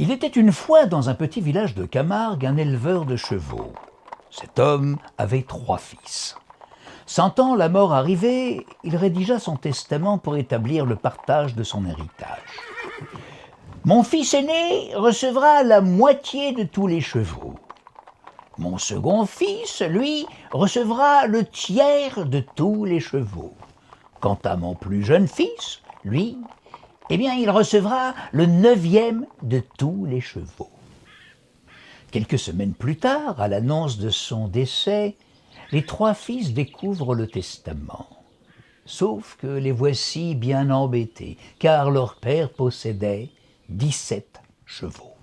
Il était une fois dans un petit village de Camargue un éleveur de chevaux. Cet homme avait 3 fils. Sentant la mort arriver, il rédigea son testament pour établir le partage de son héritage. Mon fils aîné recevra la moitié de tous les chevaux. Mon second fils, lui, recevra le tiers de tous les chevaux. Quant à mon plus jeune fils, lui, il recevra le 9e de tous les chevaux. Quelques semaines plus tard, à l'annonce de son décès, les 3 fils découvrent le testament. Sauf que les voici bien embêtés, car leur père possédait 17 chevaux.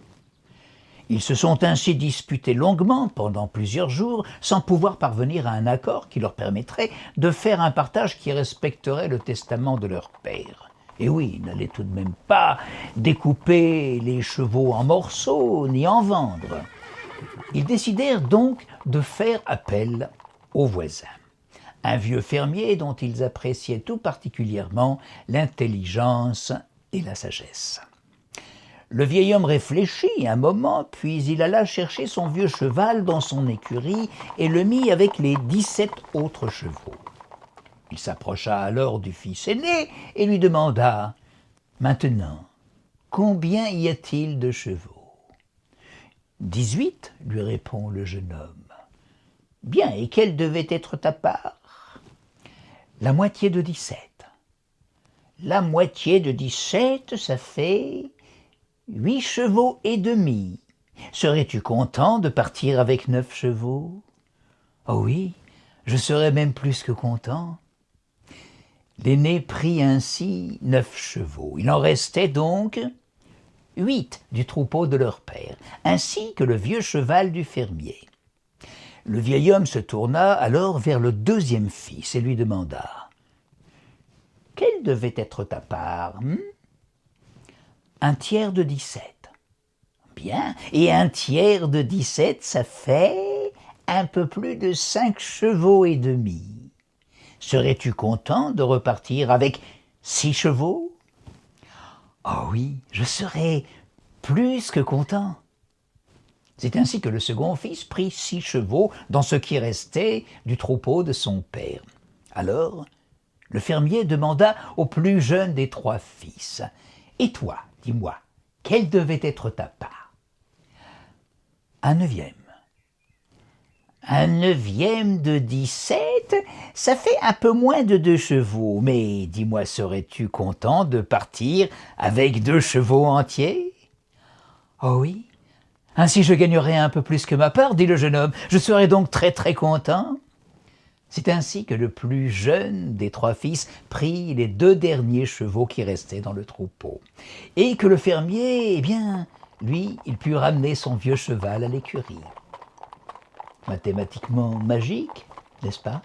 Ils se sont ainsi disputés longuement pendant plusieurs jours, sans pouvoir parvenir à un accord qui leur permettrait de faire un partage qui respecterait le testament de leur père. Et oui, ils n'allaient tout de même pas découper les chevaux en morceaux, ni en vendre. Ils décidèrent donc de faire appel aux voisins. Un vieux fermier dont ils appréciaient tout particulièrement l'intelligence et la sagesse. Le vieil homme réfléchit un moment, puis il alla chercher son vieux cheval dans son écurie et le mit avec les 17 autres chevaux. Il s'approcha alors du fils aîné et lui demanda « Maintenant, combien y a-t-il de chevaux ?» « 18, lui répond le jeune homme. « Bien, et quelle devait être ta part ?»« La moitié de 17. »« La moitié de 17, ça fait 8 chevaux et demi. Serais-tu content de partir avec 9 chevaux ?»« Oh oui, je serais même plus que content. » L'aîné prit ainsi 9 chevaux. Il en restait donc 8 du troupeau de leur père, ainsi que le vieux cheval du fermier. Le vieil homme se tourna alors vers le 2e fils et lui demanda « Quelle devait être ta part ?» Un tiers de 17. Bien, et un tiers de 17, ça fait un peu plus de 5 chevaux et demi. Serais-tu content de repartir avec 6 chevaux ? Oh oui, je serais plus que content. C'est ainsi que le second fils prit 6 chevaux dans ce qui restait du troupeau de son père. Alors, le fermier demanda au plus jeune des 3 fils « Et toi, dis-moi, quelle devait être ta part ?» Un 9e. Un 9e de 17, ça fait un peu moins de 2 chevaux. Mais dis-moi, serais-tu content de partir avec 2 chevaux entiers ? Oh oui, ainsi je gagnerais un peu plus que ma part, dit le jeune homme. Je serais donc très très content. C'est ainsi que le plus jeune des 3 fils prit les 2 derniers chevaux qui restaient dans le troupeau. Et que le fermier, lui, il put ramener son vieux cheval à l'écurie. Mathématiquement magique, n'est-ce pas ?